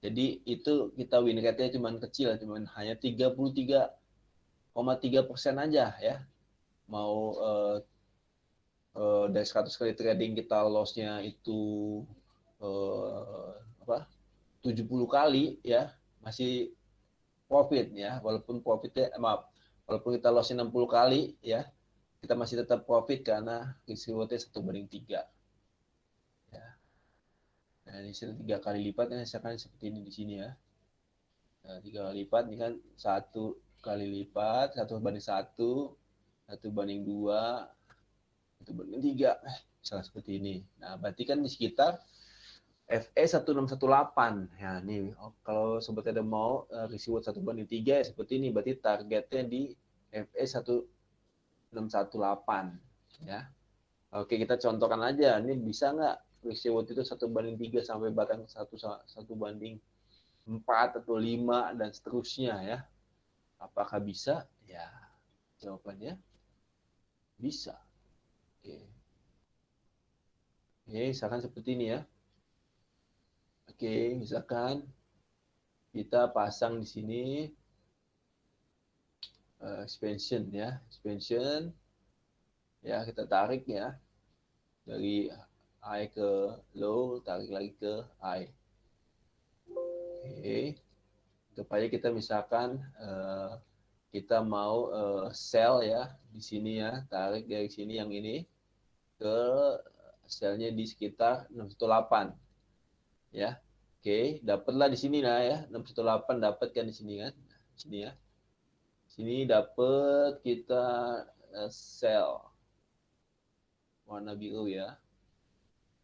Speaker 3: Jadi itu kita win rate-nya cuma kecil, cuma hanya 33,3% aja ya. Mau dari 100 kali trading kita loss-nya itu 70 kali ya, masih profit ya, walaupun kita loss-nya 60 kali ya, kita masih tetap profit karena risk reward-nya 1:3 ya. Nah, di sini 3 kali lipat ya, misalkan seperti ini di sini ya. Nah, 3 kali lipat ini kan 1 kali lipat, 1/1, 1/2, 1/3. Misalnya seperti ini. Nah, berarti kan di sekitar FE 1618. Ya, nih kalau sobat ada mau resiwot 1/3 ya seperti ini. Berarti targetnya di FE 1618 ya. Oke, kita contohkan aja. Ini bisa nggak resiwot itu 1/3 sampai bahkan 1/4 atau 5 dan seterusnya ya. Apakah bisa? Ya, jawabannya bisa. Oke. Oke, misalkan seperti ini ya. Oke, misalkan kita pasang di sini expansion ya, expansion ya, kita tarik ya dari high ke low, tarik lagi ke high. Oke, supaya kita misalkan kita mau sell ya di sini ya, tarik dari sini yang ini ke selnya di sekitar 618 ya. Oke, dapatlah di sini lah ya, 618 dapat kan di sini kan, di sini ya. Sini dapat kita sell warna biru ya.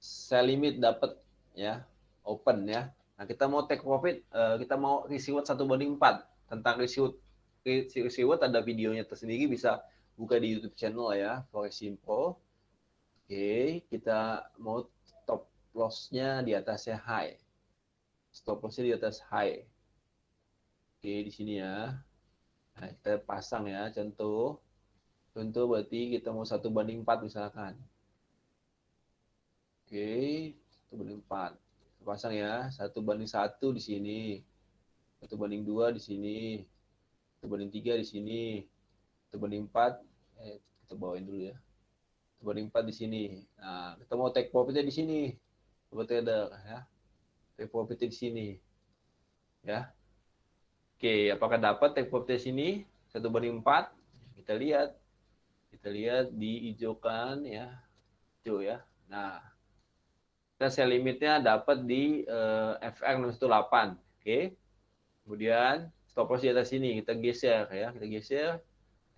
Speaker 3: Sell limit dapat ya, open ya. Nah, kita mau take profit, kita mau resiwot 1/4. Tentang resiwot ada videonya tersendiri, bisa buka di YouTube channel ya, Forex Info. Oke, kita mau stop loss-nya di atasnya high. Stop loss-nya di atas high. Oke, di sini ya. Nah, kita pasang ya, contoh berarti kita mau 1/4 misalkan. Oke, 1/4. Kita pasang ya, 1/1 di sini. 1/2 di sini. 1/3 di sini. 1/4, kita bawain dulu ya. 1/4 di sini. Nah, kita mau take profit-nya di sini. Sobat trader ya. Take profit-nya di sini. Ya. Oke, apakah dapat take profit di sini 1/4? Kita lihat dihijaukan ya, hijau ya. Nah, kita sell limitnya dapat di FR 618. Oke. Kemudian stop loss di atas sini kita geser ya, kita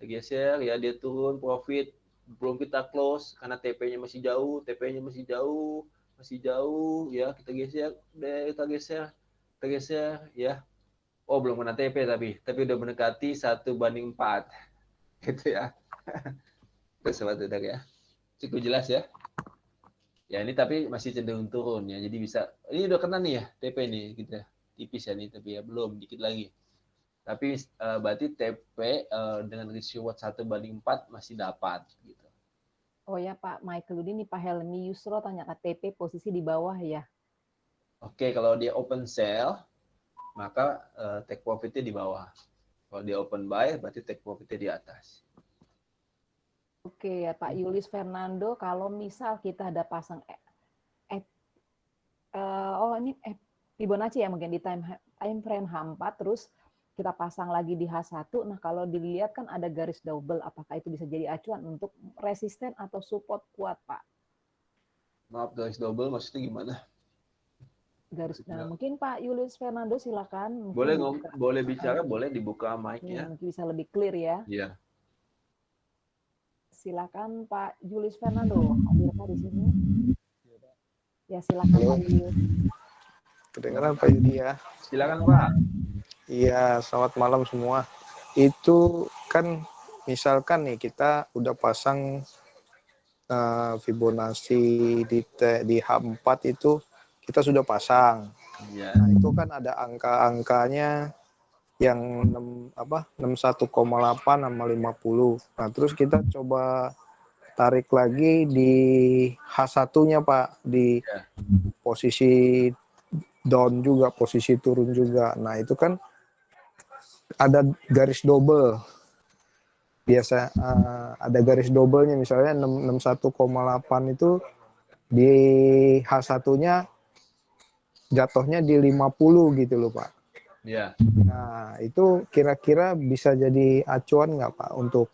Speaker 3: geser ya, dia turun profit, belum kita close karena TP-nya masih jauh, ya, kita geser ya. Oh, belum kena TP tapi udah mendekati 1/4 gitu ya. Terus sobat trader ya, cukup jelas ya. Ya, ini tapi masih cenderung turun ya, jadi bisa, ini udah kena nih ya TP nih gitu ya, tipis ya nih, tapi ya belum, dikit lagi. Tapi berarti TP dengan resiwot 1/4 masih dapat gitu.
Speaker 2: Oh ya Pak Michael ini Pak Helmi Yusro tanya KTP posisi di bawah ya.
Speaker 3: Oke, kalau dia open sell maka take profit-nya di bawah. Kalau dia open buy berarti take profit-nya di atas.
Speaker 2: Oke ya Pak Yulis Fernando, kalau misal kita ada pasang Fibonacci ya mungkin di time frame H4, terus kita pasang lagi di H1. Nah, kalau dilihat kan ada garis double, apakah itu bisa jadi acuan untuk resisten atau support kuat, Pak?
Speaker 3: Maaf, garis double maksudnya gimana?
Speaker 2: Nah, mungkin Pak Yulis Fernando silakan.
Speaker 3: Boleh bicara, boleh dibuka mic-nya.
Speaker 2: Mungkin bisa lebih clear ya.
Speaker 3: Iya.
Speaker 2: Silakan Pak Yulis Fernando, hadirkah di sini? Ya, silakan Pak Yulis.
Speaker 6: Kedengaran Pak Yudi ya?
Speaker 3: Silakan Pak.
Speaker 6: Iya, selamat malam semua. Itu kan misalkan nih kita udah pasang Fibonacci di H4 itu kita sudah pasang.
Speaker 3: Ya.
Speaker 6: Nah, itu kan ada angka-angkanya yang 61,8 sama 50. Nah, terus kita coba tarik lagi di H1-nya Pak, di posisi down juga, posisi turun juga. Nah, itu kan ada garis double. Biasa ada garis doublenya, misalnya 61,8 itu di H1-nya jatuhnya di 50 gitu loh Pak.
Speaker 3: Iya.
Speaker 6: Nah, itu kira-kira bisa jadi acuan nggak Pak untuk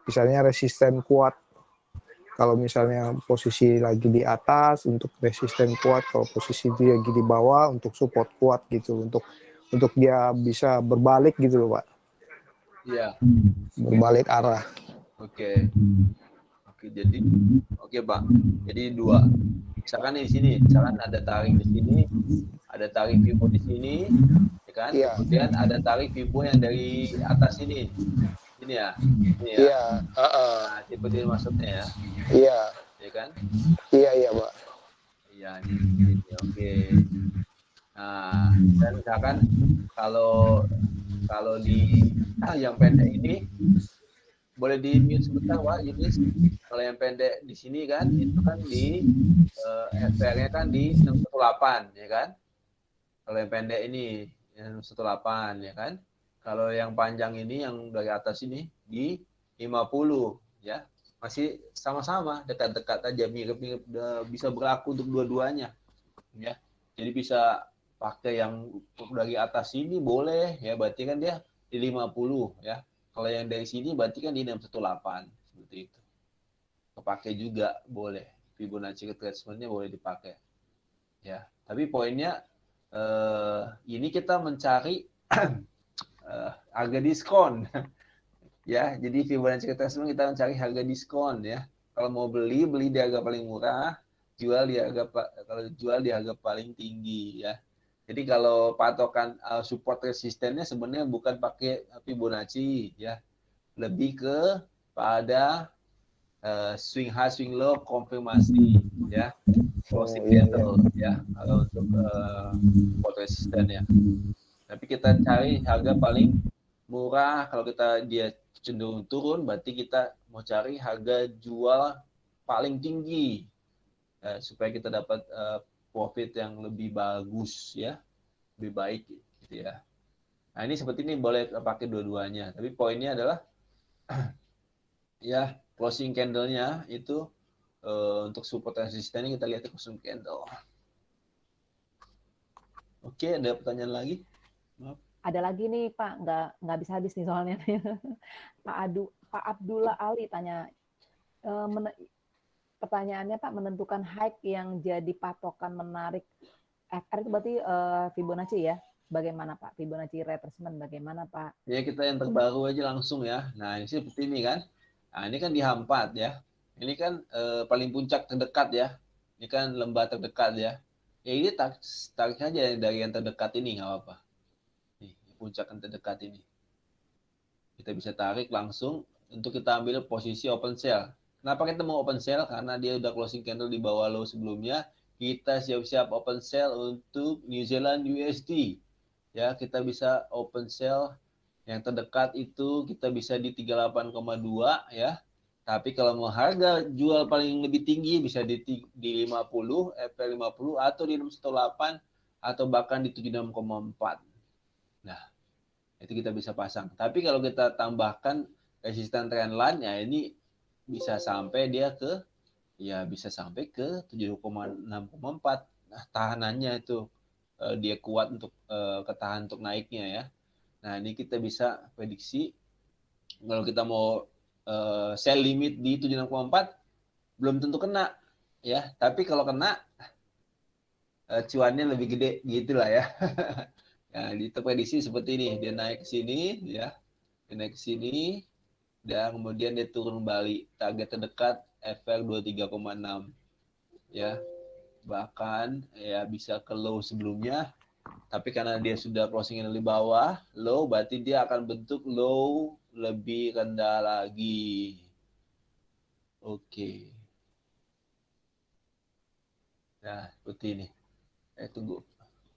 Speaker 6: misalnya resisten kuat? Kalau misalnya posisi lagi di atas untuk resisten kuat, kalau posisi lagi di bawah untuk support kuat gitu, untuk untuk dia bisa berbalik gitu loh Pak,
Speaker 3: Iya,
Speaker 6: berbalik arah.
Speaker 3: oke. Oke, jadi oke, Pak. Jadi dua. Misalkan di sini, misalkan ada tarik di sini, ada tarik Vibo di sini, ya kan?
Speaker 6: Iya,
Speaker 3: Kemudian ada tarik Vibo yang dari atas ini. Ini ya. Ini ya.
Speaker 6: iya,
Speaker 3: Nah, seperti ini maksudnya ya.
Speaker 6: iya,
Speaker 3: Ya kan?
Speaker 6: iya Pak.
Speaker 3: Iya, ini seperti ini. Oke. Nah, dan misalkan kalau kalau di yang pendek ini boleh di mute sebentar, Pak Yunis. Kalau yang pendek di sini kan, itu kan di FPR-nya kan di 618, ya kan? Kalau yang pendek ini yang 618, ya kan? Kalau yang panjang ini, yang dari atas ini di 50, ya. Masih sama-sama, dekat-dekat aja, mirip-mirip, bisa berlaku untuk dua-duanya, ya. Jadi bisa pakai yang dari atas sini boleh, ya. Berarti kan dia di 50, ya. Kalau yang dari sini berarti kan di 618, seperti itu. Kepakai juga boleh. Fibonacci retracement-nya boleh dipakai. Ya, tapi poinnya ini kita mencari harga diskon. Ya, jadi Fibonacci retracement kita mencari harga diskon ya. Kalau mau beli di harga paling murah, jual di harga paling tinggi ya. Jadi kalau patokan support resistennya sebenarnya bukan pakai Fibonacci ya, lebih ke pada swing high, swing low, konfirmasi ya, closing candle ya, kalau untuk support resisten ya. Tapi kita cari harga paling murah. Kalau dia cenderung turun, berarti kita mau cari harga jual paling tinggi supaya kita dapat profit yang lebih bagus ya, lebih baik gitu ya. Nah ini seperti ini boleh pakai dua-duanya. Tapi poinnya adalah ya closing candle-nya itu untuk support resistennya kita lihat closing candle. Oke, ada pertanyaan lagi? Maaf.
Speaker 2: Ada lagi nih Pak, nggak bisa habis nih soalnya. Pak Abdullah Ali tanya, pertanyaannya Pak, menentukan high yang jadi patokan menarik FR itu berarti Fibonacci ya? Bagaimana Pak? Fibonacci retracement bagaimana Pak?
Speaker 3: Ya kita yang terbaru aja langsung ya. Nah ini seperti ini kan. Nah ini kan di H4 ya. Ini kan paling puncak terdekat ya. Ini kan lembah terdekat ya. Ya ini tarik saja dari yang terdekat ini nggak apa-apa. Nih puncak yang terdekat ini. Kita bisa tarik langsung untuk kita ambil posisi open sell. Kenapa kita mau open sell? Karena dia udah closing candle di bawah low sebelumnya. Kita siap-siap open sell untuk New Zealand USD. Ya, kita bisa open sell yang terdekat itu kita bisa di 38,2 ya. Tapi kalau mau harga jual paling lebih tinggi bisa di 50, FP50 atau di 618 atau bahkan di 76,4. Nah, itu kita bisa pasang. Tapi kalau kita tambahkan resisten trendline ya ini bisa sampai dia ke bisa sampai ke 76,4. Nah, tahanannya itu dia kuat untuk ketahan untuk naiknya ya. Nah, ini kita bisa prediksi kalau kita mau sell limit di 76,4 belum tentu kena ya, tapi kalau kena cuannya lebih gede gitulah ya. Nah, itu prediksi seperti ini, dia naik ke sini ya. Dia naik ke sini dan kemudian dia turun kembali. Target terdekat FR 23,6 ya. Bahkan ya bisa ke low sebelumnya. Tapi karena dia sudah closing di bawah, low, berarti dia akan bentuk low lebih rendah lagi. Oke. Nah, seperti ini. Tunggu.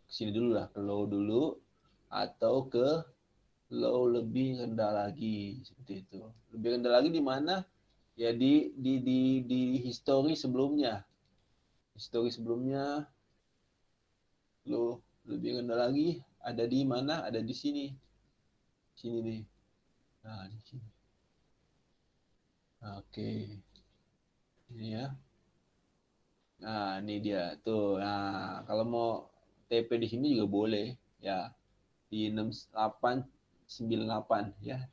Speaker 3: Kesini dulu lah, ke low dulu. Atau ke low lebih rendah lagi. Seperti itu. Lebih rendah lagi di mana? Ya di history sebelumnya. History sebelumnya, low lebih rendah lagi ada di mana? Ada di sini. Sini nih. Nah, di sini. Oke. Ini ya. Nah, ini dia tuh. Nah, kalau mau TP di sini juga boleh ya. Di 6898 ya.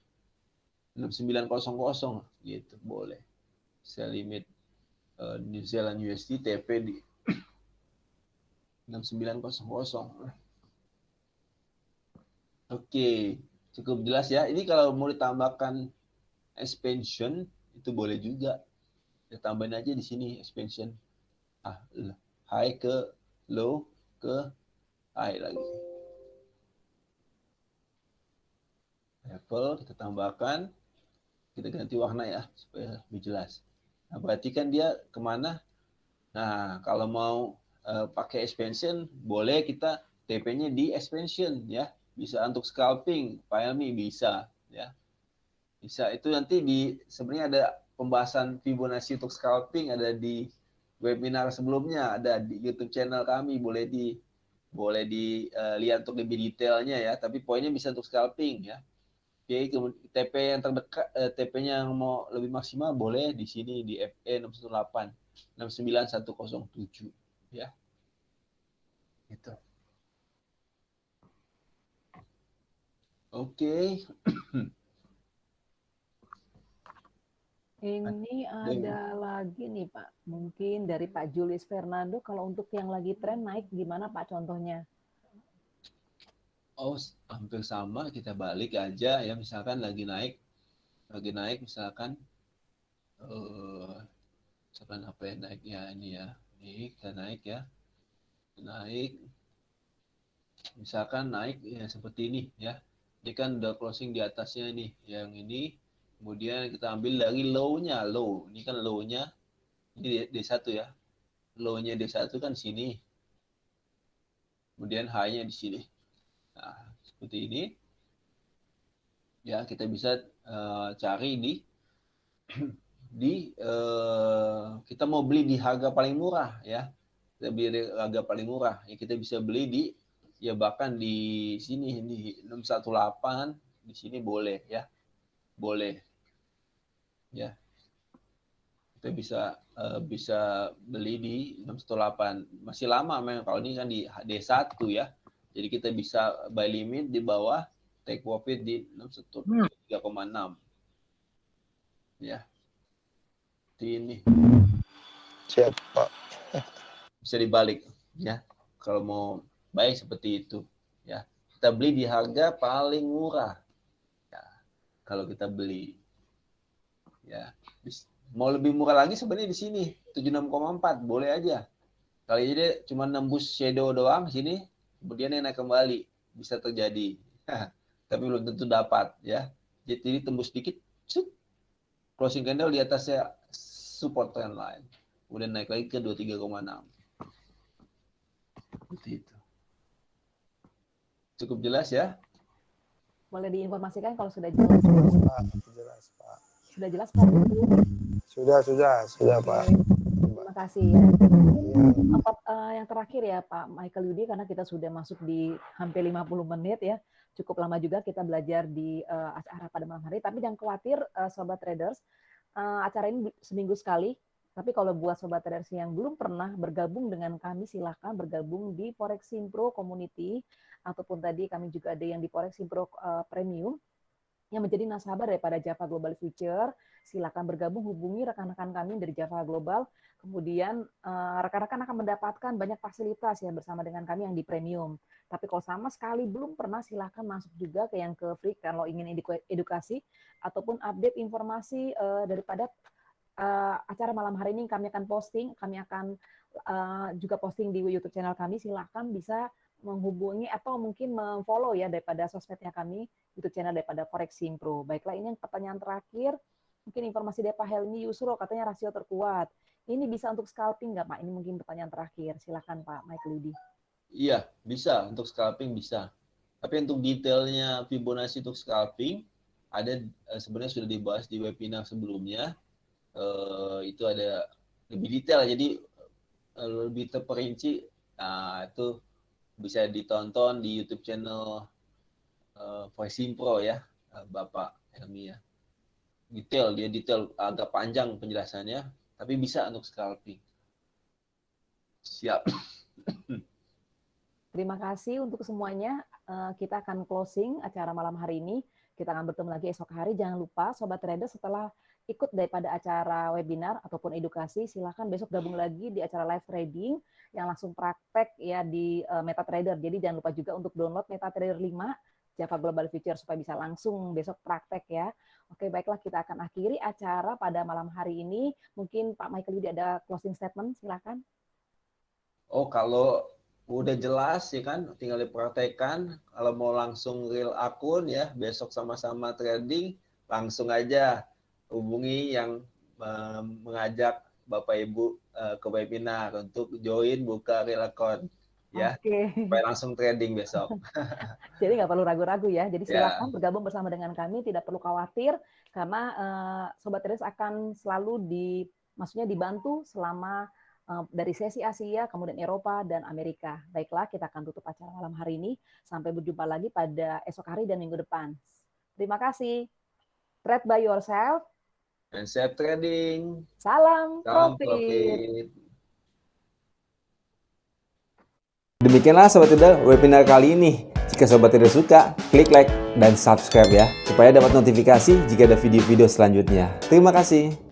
Speaker 3: 6900 gitu boleh. Sell limit New Zealand USD TP di 6900. Oke, cukup jelas ya. Ini kalau mau ditambahkan expansion itu boleh juga. Ya, tambahin aja di sini expansion. High ke low ke high lagi. Level kita tambahkan, kita ganti warna ya supaya lebih jelas. Nah, berarti kan dia kemana? Nah, kalau mau pakai expansion, boleh kita TP-nya di expansion ya. Bisa untuk scalping, Pak bisa ya. Bisa itu nanti sebenarnya ada pembahasan Fibonacci untuk scalping ada di webinar sebelumnya, ada di YouTube channel kami, boleh dilihat untuk lebih detailnya ya. Tapi poinnya bisa untuk scalping ya. Oke, TP yang terdekat, TP-nya yang mau lebih maksimal boleh di sini di FE 618 69107 ya. Gitu. Oke.
Speaker 2: Ini ada lagi nih Pak, mungkin dari Pak Julius Fernando, kalau untuk yang lagi tren naik gimana Pak contohnya?
Speaker 3: Oh, hampir sama, kita balik aja ya, misalkan lagi naik misalkan apa ya naiknya ini ya. Ini kita naik ya. Naik misalkan naik ya seperti ini ya. Ini kan udah closing di atasnya nih, yang ini. Kemudian kita ambil dari low-nya, low. Ini kan low-nya ini D1 ya. Low-nya D1 kan sini. Kemudian high-nya di sini. Nah, seperti ini. Ya, kita bisa cari kita mau beli di harga paling murah ya. Kita beli di harga paling murah. Ya, kita bisa beli bahkan di sini di 618 di sini boleh ya. Boleh. Ya. Kita bisa beli di 618. Masih lama memang kalau ini kan di D1 ya. Jadi kita bisa buy limit di bawah, take profit di 3,6. Ya. Ini.
Speaker 6: Siap, Pak.
Speaker 3: Bisa dibalik ya. Kalau mau baik seperti itu ya. Kita beli di harga paling murah. Ya. Kalau kita beli ya. Mau lebih murah lagi sebenarnya di sini 76,4 boleh aja. Kali ini cuma nembus shadow doang sini, kemudian naik kembali bisa terjadi. Tapi belum tentu dapat ya. Jadi tembus dikit, closing candle di atasnya support trend line. Kemudian naik lagi ke 23,6. Seperti itu. Cukup jelas ya?
Speaker 2: Boleh diinformasikan kalau sudah jelas?
Speaker 6: Pak, jelas, Pak.
Speaker 2: Sudah jelas Pak?
Speaker 6: Sudah Pak.
Speaker 2: Terima kasih ya. Yang terakhir ya Pak Michael Yudi, karena kita sudah masuk di hampir 50 menit ya. Cukup lama juga kita belajar di acara pada malam hari. Tapi jangan khawatir Sobat Traders, acara ini seminggu sekali. Tapi kalau buat Sobat Traders yang belum pernah bergabung dengan kami, silakan bergabung di Forex Simpro Community. Ataupun tadi kami juga ada yang di Forex Simpro Premium. Yang menjadi nasabah daripada Java Global Future, silakan bergabung, hubungi rekan-rekan kami dari Java Global. Kemudian rekan-rekan akan mendapatkan banyak fasilitas ya bersama dengan kami yang di premium. Tapi kalau sama sekali belum pernah, silakan masuk juga ke yang ke free kalau ingin edukasi ataupun update informasi daripada acara malam hari ini kami akan posting, kami akan juga posting di YouTube channel kami. Silakan bisa menghubungi atau mungkin memfollow ya daripada sosmednya kami, YouTube channel daripada Forex Simpro. Baiklah, ini yang pertanyaan terakhir. Mungkin informasi dari Pak Helmi Yusro, katanya rasio terkuat. Ini bisa untuk scalping nggak Pak? Ini mungkin pertanyaan terakhir. Silakan Pak Michael Ludi.
Speaker 3: Iya, bisa. Untuk scalping bisa. Tapi untuk detailnya Fibonacci untuk scalping, ada sebenarnya sudah dibahas di webinar sebelumnya. Itu ada lebih detail, jadi lebih terperinci. Nah, itu bisa ditonton di YouTube channel Forex Simpro ya, Bapak Helmi ya. Dia detail agak panjang penjelasannya, tapi bisa untuk scalping. Siap.
Speaker 2: Terima kasih untuk semuanya. Kita akan closing acara malam hari ini. Kita akan bertemu lagi esok hari. Jangan lupa Sobat Trader setelah ikut daripada acara webinar ataupun edukasi, silakan besok gabung lagi di acara live trading yang langsung praktek ya di MetaTrader. Jadi jangan lupa juga untuk download MetaTrader 5. Java Global Future supaya bisa langsung besok praktek ya. Oke, baiklah kita akan akhiri acara pada malam hari ini. Mungkin Pak Michael Yudi ada closing statement, silakan.
Speaker 3: Oh, kalau udah jelas ya kan, tinggal dipraktekkan. Kalau mau langsung real akun ya, besok sama-sama trading, langsung aja hubungi yang mengajak Bapak Ibu ke webinar untuk join buka real account ya.
Speaker 2: Oke.
Speaker 3: Supaya langsung trading besok.
Speaker 2: Jadi nggak perlu ragu-ragu ya. Jadi
Speaker 3: Ya.
Speaker 2: silakan bergabung bersama dengan kami, tidak perlu khawatir karena Sobat Traders akan selalu maksudnya dibantu selama dari sesi Asia, kemudian Eropa dan Amerika. Baiklah, kita akan tutup acara malam hari ini. Sampai berjumpa lagi pada esok hari dan minggu depan. Terima kasih. Trade by yourself.
Speaker 3: And safe trading.
Speaker 2: Salam
Speaker 3: Salam
Speaker 2: profit.
Speaker 3: profit.
Speaker 1: Demikianlah Sobat Trader webinar kali ini. Jika Sobat Trader suka, klik like dan subscribe ya, supaya dapat notifikasi jika ada video-video selanjutnya. Terima kasih.